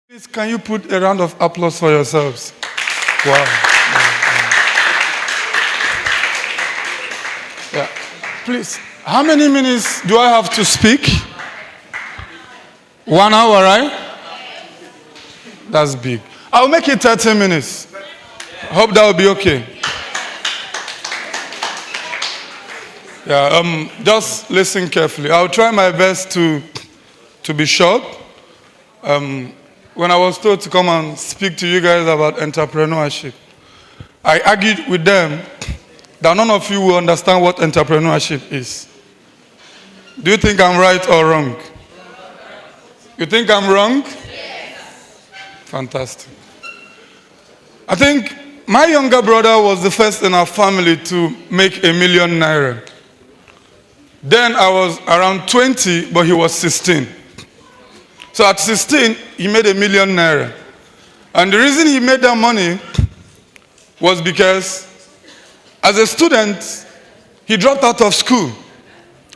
Please, can you put a round of applause for yourselves? Wow. Yeah. Please, how many minutes do I have to speak? 1 hour, right? That's big. I'll make it 30 minutes. Hope that will be okay. Yeah, just listen carefully. I'll try my best to be short. When I was told to come and speak to you guys about entrepreneurship, I argued with them that none of you will understand what entrepreneurship is. Do you think I'm right or wrong? You think I'm wrong? Yes. Fantastic. I think my younger brother was the first in our family to make ₦1 million. Then I was around 20, but he was 16. So at 16, he made ₦1 million. And the reason he made that money was because as a student, he dropped out of school.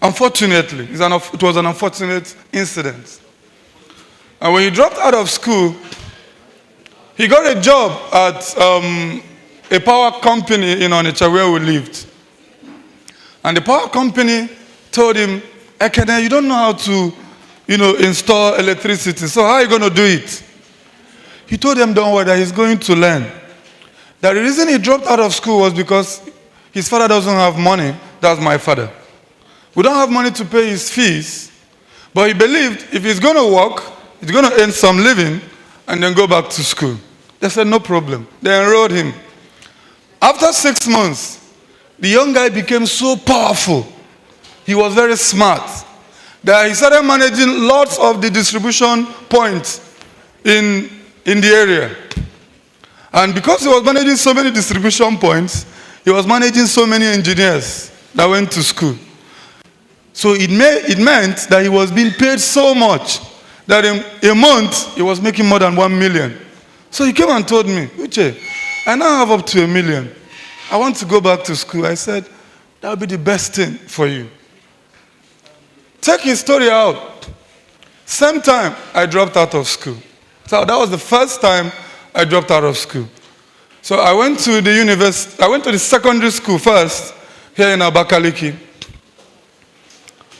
Unfortunately, it was an unfortunate incident. And when he dropped out of school, he got a job at a power company in Onitsha where we lived. And the power company told him, Ekene, you don't know how to, install electricity. So how are you going to do it? He told them, don't worry, that he's going to learn. That the reason he dropped out of school was because his father doesn't have money. That's my father. We don't have money to pay his fees. But he believed if he's going to work, he's going to earn some living and then go back to school. They said, no problem. They enrolled him. After 6 months, the young guy became so powerful. He was very smart. That he started managing lots of the distribution points in the area. And because he was managing so many distribution points, he was managing so many engineers that went to school. So it meant that he was being paid so much that in a month, he was making more than 1 million. So he came and told me, Uche, I now have up to $1 million. I want to go back to school. I said, that would be the best thing for you. Take his story out. Same time, I dropped out of school. So that was the first time I dropped out of school. So I went to the university. I went to the secondary school first, here in Abakaliki.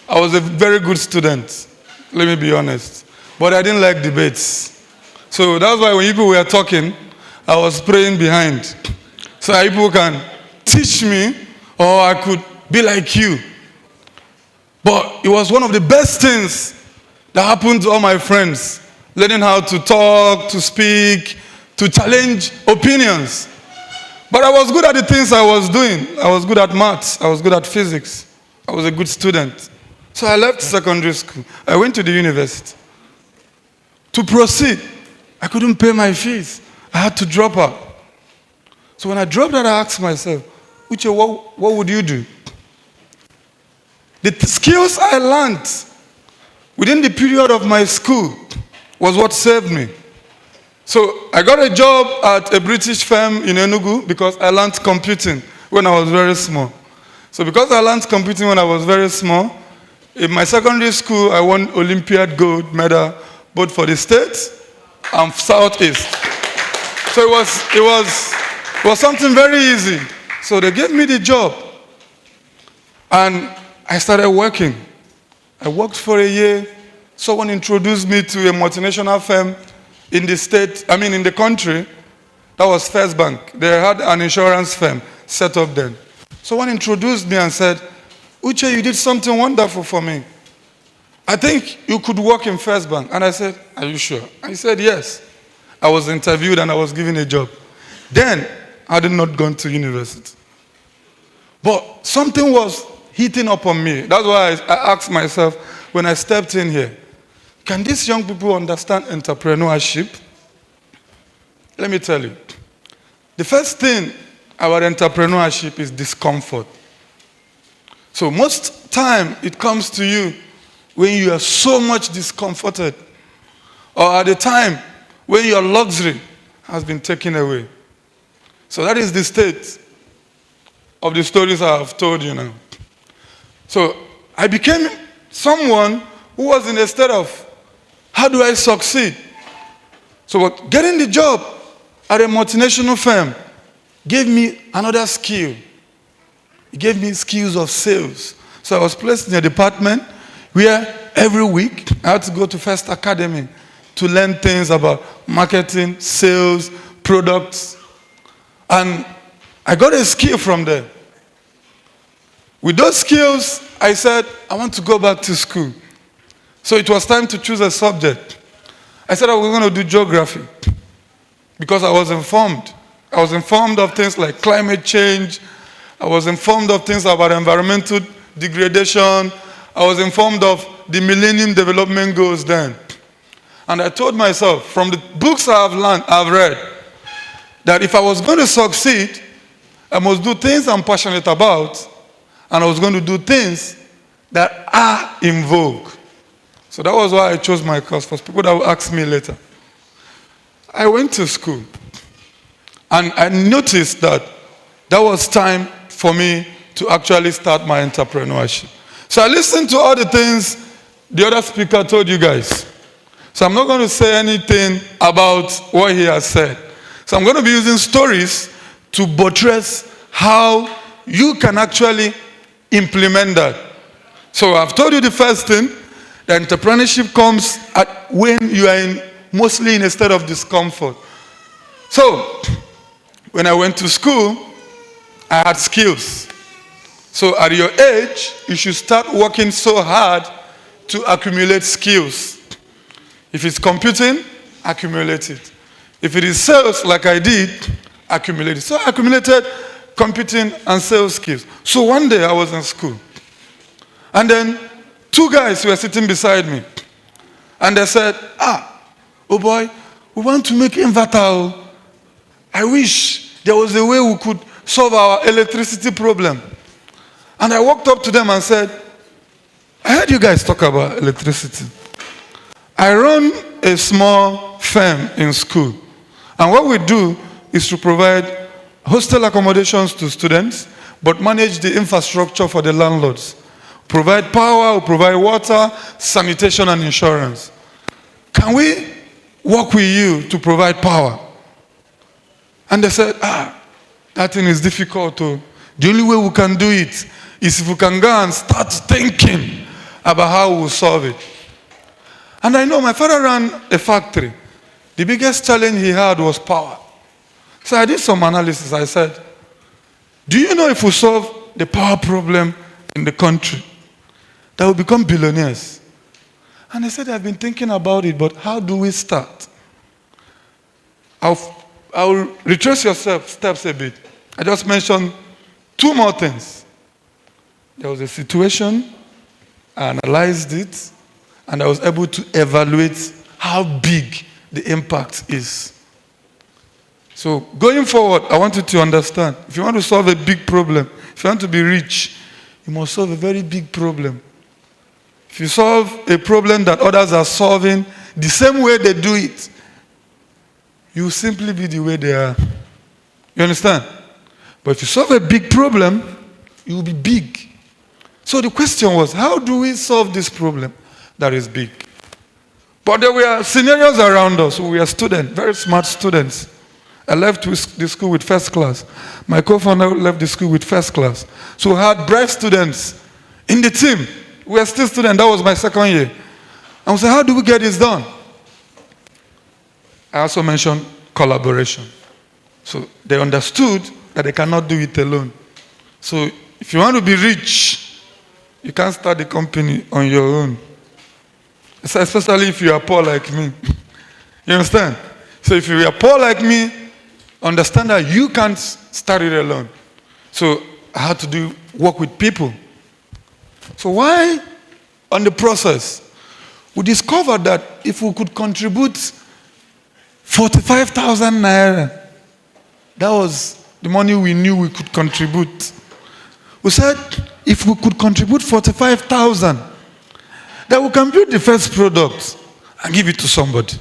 I was a very good student, let me be honest. But I didn't like debates. So that's why when people were talking, I was praying behind. So that people can teach me, or I could be like you. But it was one of the best things that happened to all my friends. Learning how to talk, to speak, to challenge opinions. But I was good at the things I was doing. I was good at maths. I was good at physics. I was a good student. So I left secondary school. I went to the university. To proceed, I couldn't pay my fees. I had to drop out. So when I dropped out, I asked myself, Uche, what would you do? The skills I learned within the period of my school was what saved me. So I got a job at a British firm in Enugu because I learned computing when I was very small. So because I learned computing when I was very small, in my secondary school, I won Olympiad gold medal, both for the States and Southeast. So it was something very easy. So they gave me the job. And I started working. I worked for a year. Someone introduced me to a multinational firm in the country. That was First Bank. They had an insurance firm set up then. Someone introduced me and said, Uche, you did something wonderful for me. I think you could work in First Bank. And I said, are you sure? And he said, yes. I was interviewed and I was given a job. Then, I had not gone to university. But something was heating up on me. That's why I asked myself when I stepped in here, can these young people understand entrepreneurship? Let me tell you. The first thing about entrepreneurship is discomfort. So most time it comes to you when you are so much discomforted, or at the time when your luxury has been taken away. So that is the state of the stories I have told you now. So I became someone who was in a state of, how do I succeed? So getting the job at a multinational firm gave me another skill. It gave me skills of sales. So I was placed in a department where every week I had to go to First Academy to learn things about marketing, sales, products. And I got a skill from there. With those skills, I said, I want to go back to school. So it was time to choose a subject. I said I was going to do geography because I was informed. I was informed of things like climate change. I was informed of things about environmental degradation. I was informed of the Millennium Development Goals then. And I told myself, from the books I've read, that if I was going to succeed, I must do things I'm passionate about, and I was going to do things that are in vogue. So that was why I chose my course, for people that will ask me later. I went to school, and I noticed that was time for me to actually start my entrepreneurship. So I listened to all the things the other speaker told you guys. So I'm not going to say anything about what he has said. So I'm going to be using stories to buttress how you can actually implement that. So I've told you the first thing, that entrepreneurship comes when you are mostly in a state of discomfort. So when I went to school, I had skills. So at your age, you should start working so hard to accumulate skills. If it's computing, accumulate it. If it is sales, like I did, accumulate it. So I accumulated computing and sales skills. So one day I was in school. And then two guys were sitting beside me. And they said, oh boy, we want to make inverter. I wish there was a way we could solve our electricity problem. And I walked up to them and said, I heard you guys talk about electricity. I run a small firm in school. And what we do is to provide hostel accommodations to students, but manage the infrastructure for the landlords. Provide power, provide water, sanitation, and insurance. Can we work with you to provide power? And they said, that thing is difficult. The only way we can do it is if we can go and start thinking about how we'll solve it. And I know my father ran a factory. The biggest challenge he had was power. So I did some analysis. I said, do you know if we solve the power problem in the country, that will become billionaires? And I said, I've been thinking about it, but how do we start? I'll retrace your steps a bit. I just mentioned two more things. There was a situation, I analyzed it, and I was able to evaluate how big the impact is. So going forward, I want you to understand, if you want to solve a big problem, if you want to be rich, you must solve a very big problem. If you solve a problem that others are solving the same way they do it, you will simply be the way they are. You understand? But if you solve a big problem, you will be big. So the question was, how do we solve this problem that is big? But there were scenarios around us. We were students, very smart students. I left the school with first class. My co-founder left the school with first class. So we had bright students in the team. We were still students. That was my second year. And we said, how do we get this done? I also mentioned collaboration. So they understood that they cannot do it alone. So if you want to be rich, you can't start the company on your own. Especially if you are poor like me. You understand? So if you are poor like me, understand that you can't start it alone. So I had to work with people. So why on the process? We discovered that if we could contribute 45,000 naira, that was the money we knew we could contribute. We said, if we could contribute 45,000, then we can build the first product and give it to somebody.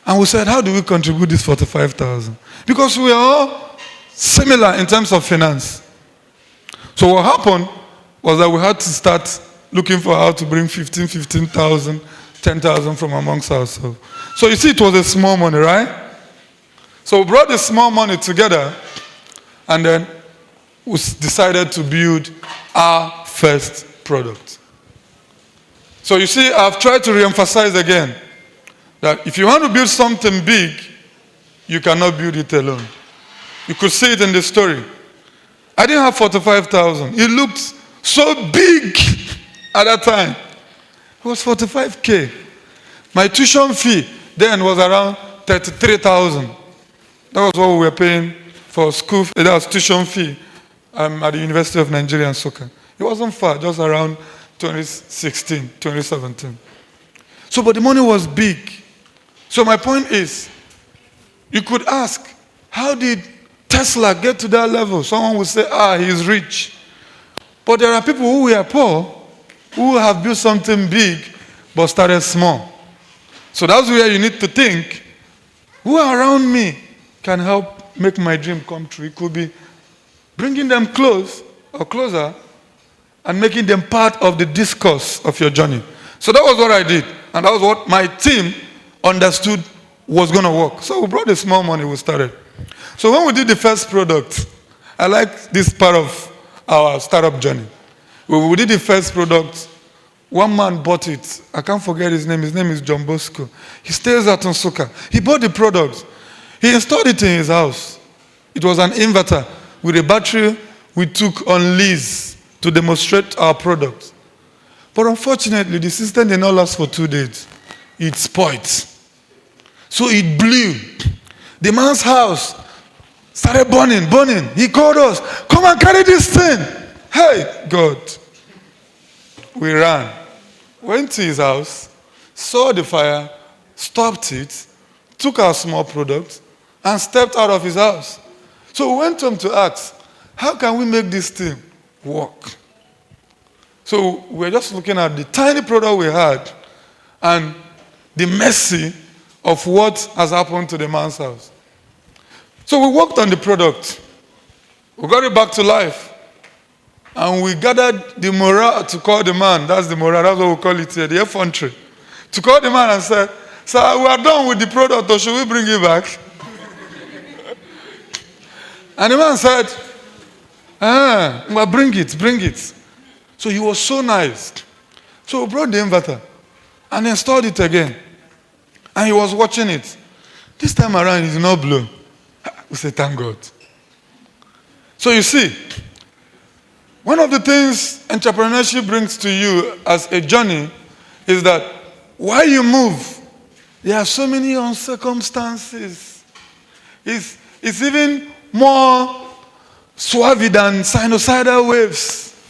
And we said, how do we contribute this 45,000? Because we are all similar in terms of finance. So what happened was that we had to start looking for how to bring 15,000 10,000 from amongst ourselves. So you see, it was a small money, right? So we brought the small money together, and then we decided to build our first product. So you see, I've tried to re-emphasize again that if you want to build something big, you cannot build it alone. You could see it in the story. I didn't have 45,000. It looked so big at that time. It was 45K. My tuition fee then was around 33,000. That was what we were paying for school. That was tuition fee at the University of Nigeria in Soka. It wasn't far, just around 2016, 2017. So, but the money was big. So my point is, you could ask, how did Tesla get to that level? Someone would say, he's rich. But there are people who were poor, who have built something big, but started small. So that's where you need to think, who around me can help make my dream come true? It could be bringing them close or closer and making them part of the discourse of your journey. So that was what I did. And that was what my team understood was going to work. So we brought the small money, we started. So when we did the first product, I like this part of our startup journey. When we did the first product, one man bought it. I can't forget his name. His name is John Bosco. He stays at Onsuka. He bought the product. He installed it in his house. It was an inverter with a battery we took on lease to demonstrate our product. But unfortunately, the system did not last for 2 days. It spoiled. So it blew. The man's house started burning. He called us, come and carry this thing. Hey, God. We ran, went to his house, saw the fire, stopped it, took our small product, and stepped out of his house. So we went home to ask, how can we make this thing work? So we're just looking at the tiny product we had and the mercy of what has happened to the man's house. So we worked on the product. We got it back to life. And we gathered the morale to call the man. That's the morale. That's what we call it here, the effrontery. To call the man and say, sir, we are done with the product, or should we bring it back? And the man said, well, bring it. So he was so nice. So we brought the inverter and installed it again. And he was watching it. This time around, it did not blow. We said, thank God. So you see, one of the things entrepreneurship brings to you as a journey is that while you move, there are so many circumstances. It's even more suave than sinusoidal waves.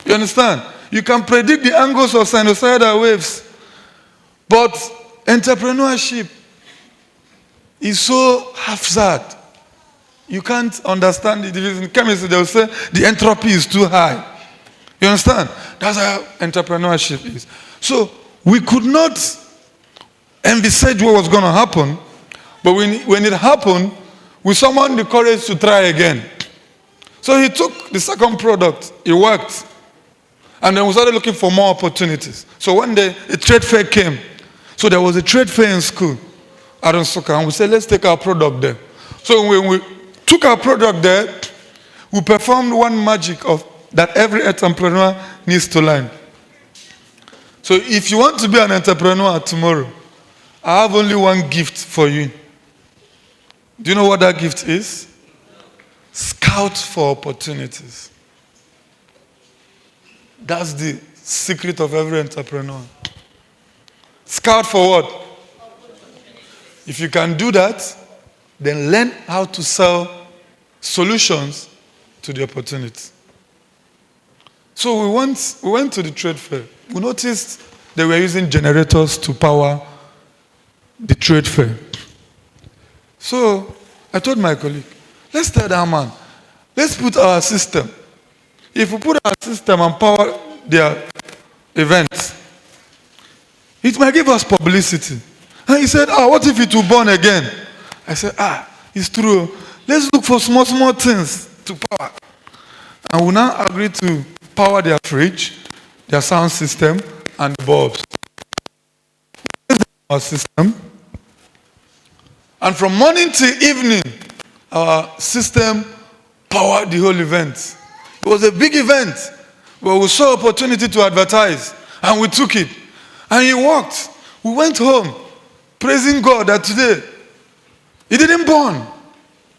You understand? You can predict the angles of sinusoidal waves. But entrepreneurship is so haphazard. You can't understand it. In chemistry, they'll say the entropy is too high. You understand? That's how entrepreneurship is. So we could not envisage what was going to happen, but when it happened, we summoned the courage to try again. So he took the second product, it worked, and then we started looking for more opportunities. So one day, a trade fair came. So there was a trade fair in school at Onsuka, and we said, let's take our product there. So when we took our product there, we performed one magic that every entrepreneur needs to learn. So if you want to be an entrepreneur tomorrow, I have only one gift for you. Do you know what that gift is? Scout for opportunities. That's the secret of every entrepreneur. Scout for what? If you can do that, then learn how to sell solutions to the opportunity. So we went to the trade fair. We noticed they were using generators to power the trade fair. So I told my colleague, let's tell that man, let's put our system. If we put our system and power their events, it might give us publicity. And he said, what if it will burn again? I said, it's true. Let's look for small things to power. And we now agreed to power their fridge, their sound system, and the bulbs. our system. And from morning till evening, our system powered the whole event. It was a big event, but we saw opportunity to advertise, and we took it. And it worked. We went home, praising God that today, it didn't burn.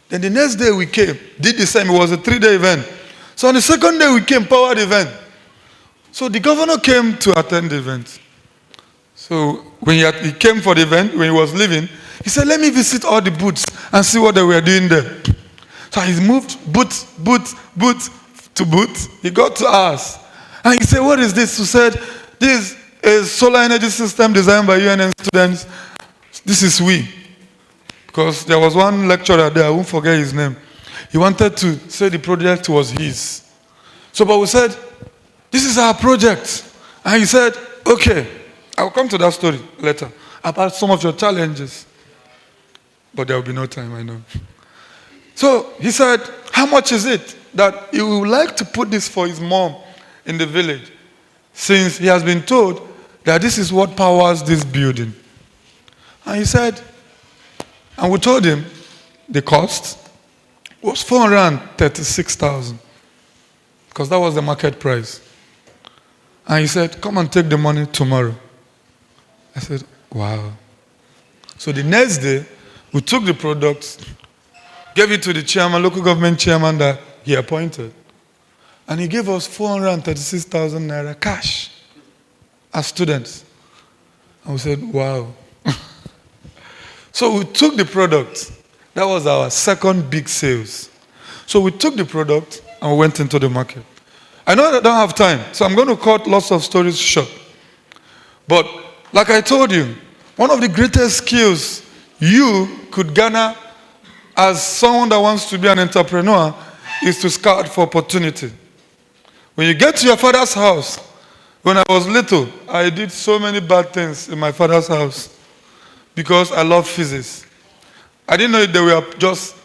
Then the next day we came, did the same. It was a 3-day event. So on the second day we came, powered event. So the governor came to attend the event. So when he came for the event, when he was leaving, he said, let me visit all the booths and see what they were doing there. So he moved booth to booth. He got to us. And he said, what is this? He said, this is solar energy system designed by UNN students. This is we. Because there was one lecturer there, I won't forget his name. He wanted to say the project was his. So, but we said, this is our project. And he said, okay, I'll come to that story later about some of your challenges. But there will be no time, I know. So he said, how much is it that he would like to put this for his mom in the village, since he has been told that this is what powers this building? And he said, and we told him the cost was 436,000, because that was the market price. And he said, come and take the money tomorrow. I said, wow. So the next day, we took the products, gave it to the chairman, local government chairman that he appointed. And he gave us 436,000 naira cash as students. And we said, wow. So we took the product. That was our second big sales. So we took the product and we went into the market. I know I don't have time, so I'm going to cut lots of stories short. But like I told you, one of the greatest skills you could garner as someone that wants to be an entrepreneur is to scout for opportunity. When you get to your father's house, when I was little, I did so many bad things in my father's house because I love physics. I didn't know they were just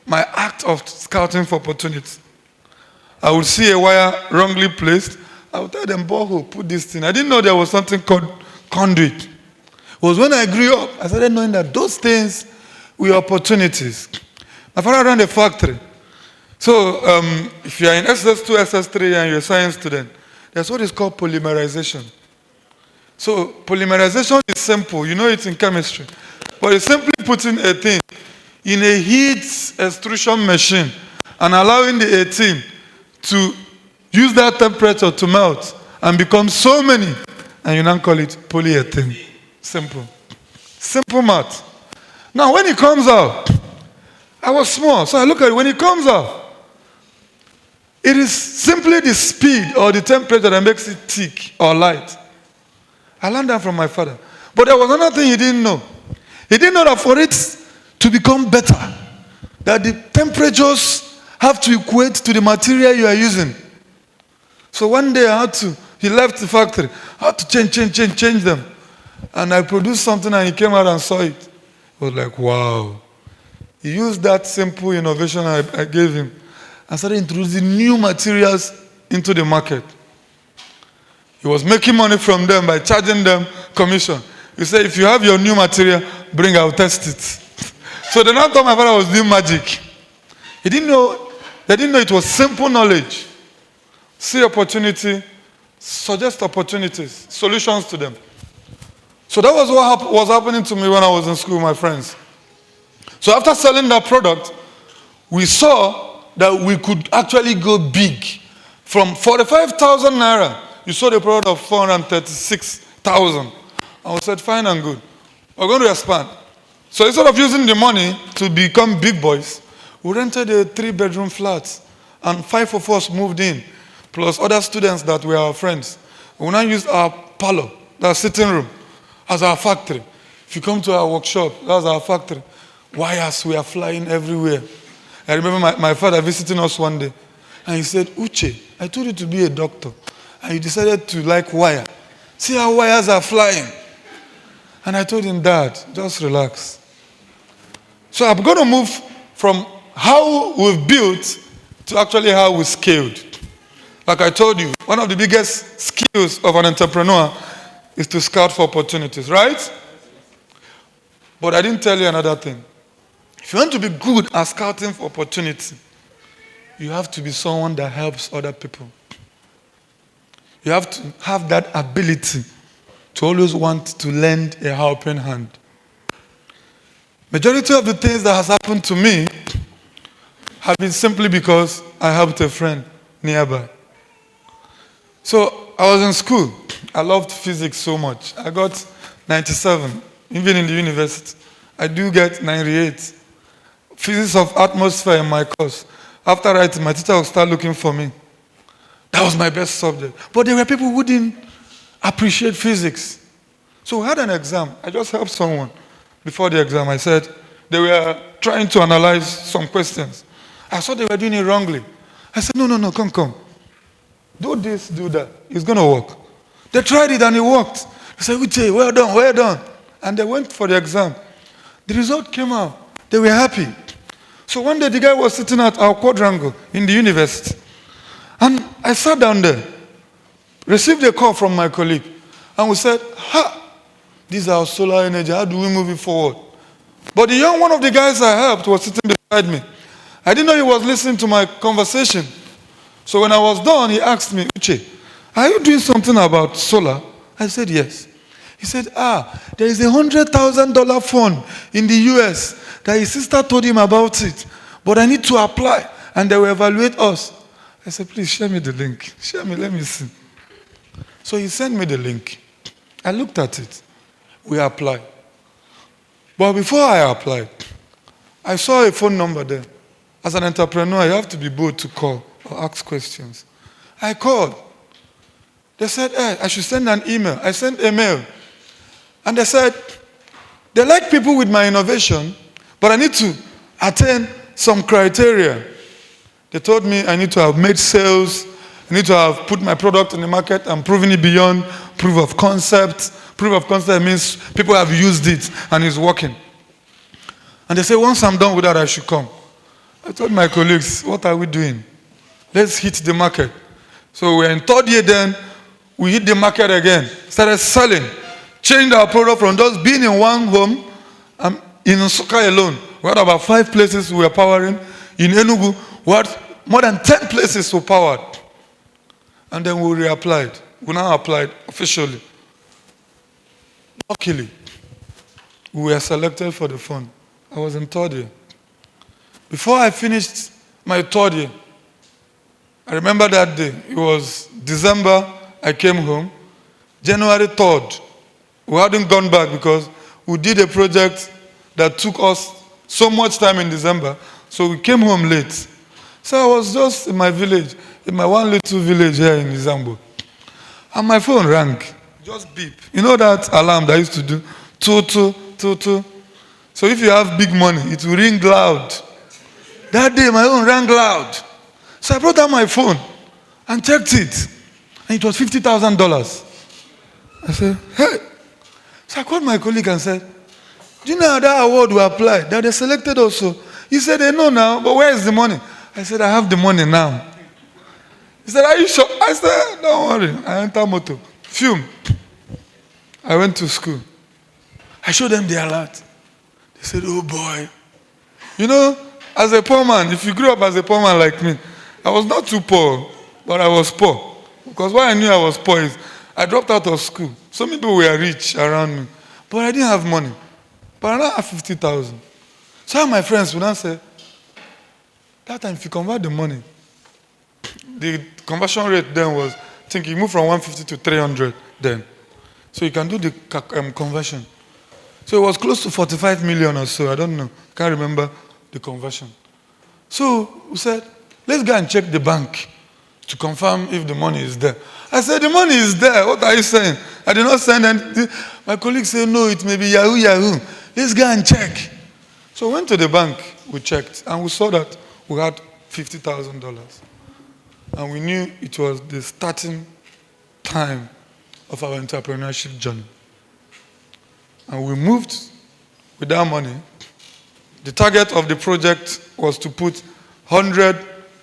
my act of scouting for opportunity. I would see a wire wrongly placed. I would tell them, Boho, put this thing. I didn't know there was something called conduit. It was when I grew up, I started knowing that those things were opportunities. My father ran a factory. So if you're in SS2, SS3 and you're a science student, there's what is called polymerization. So polymerization is simple. You know it in chemistry. But it's simply putting a thing in a heat extrusion machine and allowing the 18 to use that temperature to melt and become so many. And you now call it polyethylene. Simple. Simple math. Now when it comes out, I was small, so I look at it. When it comes out, it is simply the speed or the temperature that makes it thick or light. I learned that from my father. But there was another thing he didn't know. He didn't know that for it to become better, that the temperatures have to equate to the material you are using. So one day he left the factory. I had to change them. And I produced something and he came out and saw it. He was like, wow. He used that simple innovation I gave him and started introducing new materials into the market. He was making money from them by charging them commission. He said, if you have your new material, bring, I'll test it. So the next time my father was doing magic. They didn't know it was simple knowledge. See opportunity, suggest opportunities, solutions to them. So that was what was happening to me when I was in school with my friends. So after selling that product, we saw that we could actually go big. From 45,000 naira, you saw the product of 436,000. I said, fine and good. We're going to expand. So instead of using the money to become big boys, we rented a 3-bedroom flat. And 5 of us moved in, plus other students that were our friends. We now used our parlor, our sitting room, as our factory. If you come to our workshop, that's our factory. Wires were flying everywhere. I remember my father visiting us one day. And he said, Uche, I told you to be a doctor. And you decided to like wire. See how wires are flying. And I told him, Dad, just relax. So I'm going to move from how we've built to actually how we scaled. Like I told you, one of the biggest skills of an entrepreneur is to scout for opportunities, right? But I didn't tell you another thing. If you want to be good at scouting for opportunity, you have to be someone that helps other people. You have to have that ability to always want to lend a helping hand. Majority of the things that has happened to me have been simply because I helped a friend nearby. So I was in school. I loved physics so much. I got 97, even in the university. I do get 98. Physics of atmosphere in my course. After writing, my teacher would start looking for me. That was my best subject. But there were people who didn't appreciate physics. So we had an exam. I just helped someone. Before the exam, I said, they were trying to analyze some questions. I saw they were doing it wrongly. I said, no, come. Do this, do that. It's going to work. They tried it and it worked. They said, Uche, well done. And they went for the exam. The result came out. They were happy. So one day the guy was sitting at our quadrangle in the university. And I sat down there, received a call from my colleague. And we said, this is our solar energy. How do we move it forward? But the young one of the guys I helped was sitting beside me. I didn't know he was listening to my conversation. So when I was done, he asked me, Uche, are you doing something about solar? I said, yes. He said, there is $100,000 fund in the US that his sister told him about it. But I need to apply and they will evaluate us. I said, please share me the link. Share me, let me see. So he sent me the link. I looked at it. We applied. But before I applied, I saw a phone number there. As an entrepreneur, you have to be bold to call or ask questions. I called. They said, I should send an email. I sent a mail. And they said, they like people with my innovation, but I need to attain some criteria. They told me I need to have made sales, I need to have put my product in the market and proven it beyond proof of concept. Proof of concept means people have used it and it's working. And they said, once I'm done with that, I should come. I told my colleagues, what are we doing? Let's hit the market. So we're in third year then, we hit the market again, started selling, changed our product from just being in one home, in Nsukka alone. We had about 5 places we were powering. In Enugu, we had more than 10 places we powered. And then we reapplied. We now applied officially. Luckily, we were selected for the fund. I was in third year. Before I finished my third year, I remember that day. It was December, I came home. January 3rd, we hadn't gone back because we did a project that took us so much time in December, so we came home late. So I was just in my village, in my one little village here in Izambo. And my phone rang, just beep. You know that alarm that I used to do? Toot. So if you have big money, it will ring loud. That day, my phone rang loud. So I brought out my phone and checked it. And it was $50,000. I said, hey. So I called my colleague and said, do you know that award we applied? That they selected also. He said, they know now, but where is the money? I said, I have the money now. He said, are you sure? I said, don't worry. I entered motor. Fume. I went to school. I showed them the alert. They said, oh boy. You know, as a poor man, if you grew up as a poor man like me, I was not too poor, but I was poor. Because why I knew I was poor is I dropped out of school. Some people were rich around me, but I didn't have money. But I now have 50,000. So my friends would now say, that time if you convert the money, the conversion rate then was, I think you moved from 150 to 300 then. So you can do the conversion. So it was close to 45 million or so, I don't know. Can't remember the conversion. So we said, let's go and check the bank to confirm if the money is there. I said, the money is there. What are you saying? I did not send anything. My colleague said, no, it may be Yahoo. Let's go and check. So we went to the bank, we checked, and we saw that we had $50,000. And we knew it was the starting time of our entrepreneurship journey. And we moved with that money. The target of the project was to put 100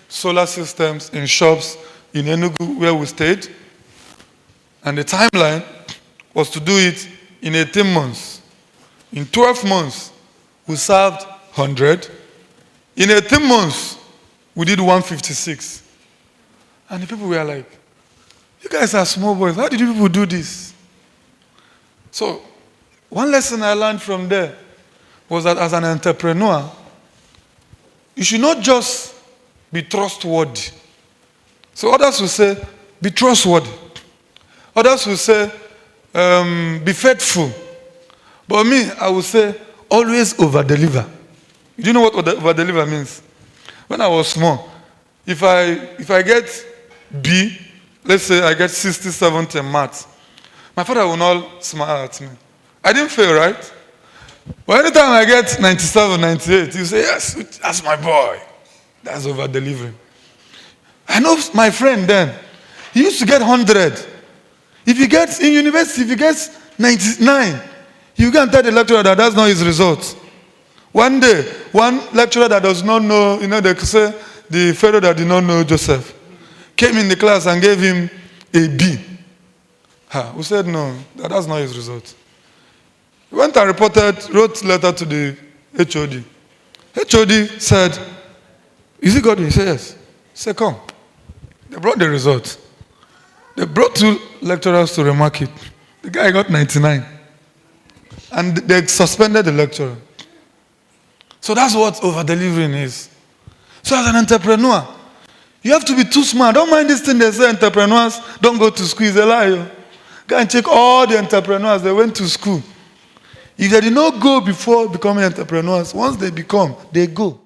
solar systems in shops in Enugu where we stayed. And the timeline was to do it in 18 months. In 12 months, we served 100. In 18 months, we did 156. And the people were like, you guys are small boys. How did you people do this? So, one lesson I learned from there was that as an entrepreneur, you should not just be trustworthy. So others will say, be trustworthy. Others will say, be faithful. But me, I will say, always over-deliver. Do you know what over-deliver means? When I was small, if I get B, let's say I get 60, 70 in maths, my father will not smile at me. I didn't fail, right? But anytime I get 97, 98, you say, yes, that's my boy. That's over-delivering. I know my friend then, he used to get 100. If he gets, in university, if he gets 99, you can tell the lecturer that that's not his result. One day, one lecturer that does not know, they say, the fellow that did not know Joseph, came in the class and gave him a B. We said, no, that's not his result. He went and wrote letter to the HOD. HOD said, is it Godwin? He said, yes. He said, come. They brought the result. They brought 2 lecturers to remark it. The guy got 99. And they suspended the lecturer. So that's what over-delivering is. So as an entrepreneur, you have to be too smart. Don't mind this thing they say entrepreneurs don't go to school. It's a lie. Go and check all the entrepreneurs. They went to school. If they did not go before becoming entrepreneurs, once they become, they go.